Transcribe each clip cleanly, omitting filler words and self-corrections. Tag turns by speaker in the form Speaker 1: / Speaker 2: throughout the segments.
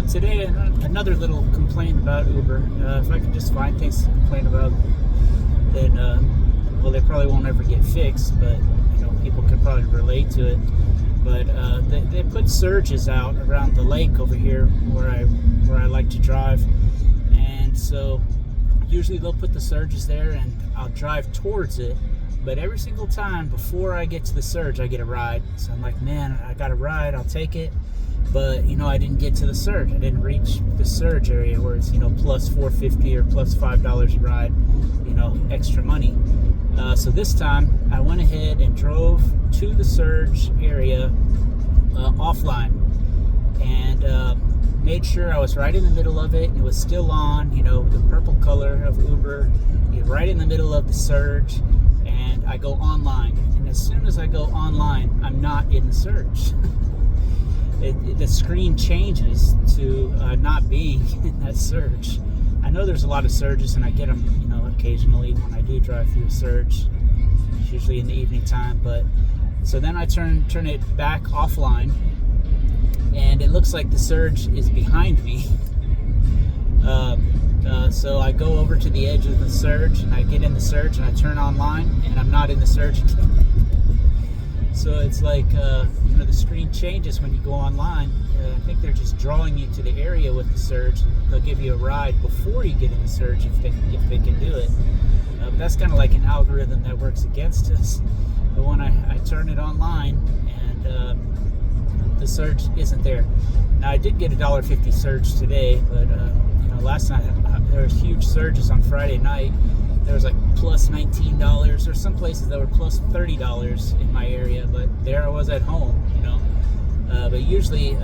Speaker 1: today, another little complaint about Uber. If I could just find things to complain about, then, well, they probably won't ever get fixed, but, people could probably relate to it. But they put surges out around the lake over here where I like to drive. And so usually they'll put the surges there and I'll drive towards it. But every single time before I get to the surge, I get a ride. So I'm like, man, I got a ride, I'll take it. But, I didn't get to the surge. I didn't reach the surge area where it's, plus $4.50 or plus $5 a ride, extra money. So this time I went ahead and drove to the surge area offline and made sure I was right in the middle of it. It was still on, the purple color of Uber, right in the middle of the surge. And I go online. And as soon as I go online, I'm not in the surge. The screen changes to not being in that surge. I know there's a lot of surges, and I get them, occasionally when I do drive through a surge. It's usually in the evening time, but so then I turn it back offline, and it looks like the surge is behind me. So I go over to the edge of the surge, and I get in the surge, and I turn online, and I'm not in the surge again. So it's like, the screen changes when you go online. I think they're just drawing you to the area with the surge, and they'll give you a ride before you get in the surge if they can do it. But that's kind of like an algorithm that works against us. But when I turn it online and the surge isn't there. Now I did get a $1.50 surge today, but last night there was huge surges on Friday night. There was like plus $19. There's some places that were plus $30 in my area, but there I was at home, But usually,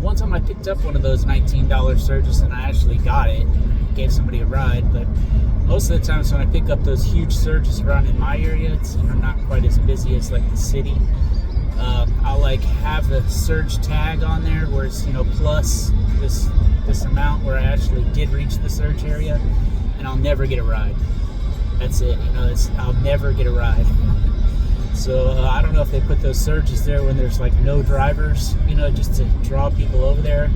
Speaker 1: one time I picked up one of those $19 surges and I actually got it. Gave somebody a ride, but most of the times when I pick up those huge surges around in my area, it's not quite as busy as like the city. I'll like have the surge tag on there where it's plus this amount where I actually did reach the surge area. And I'll never get a ride. That's it. I'll never get a ride. So I don't know if they put those surges there when there's like no drivers, just to draw people over there.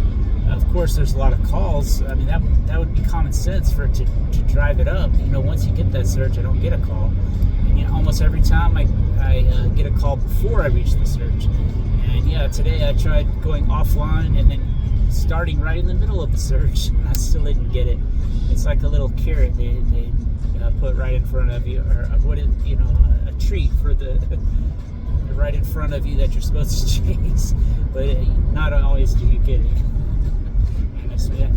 Speaker 1: Of course, there's a lot of calls. I mean, that would be common sense for it to drive it up. Once you get that surge, I don't get a call. And almost every time I get a call before I reach the surge. And yeah, today I tried going offline and then starting right in the middle of the surge. I still didn't get it. It's like a little carrot they put right in front of you, or a treat for the right in front of you that you're supposed to chase. But not always do you get it. And so, yeah,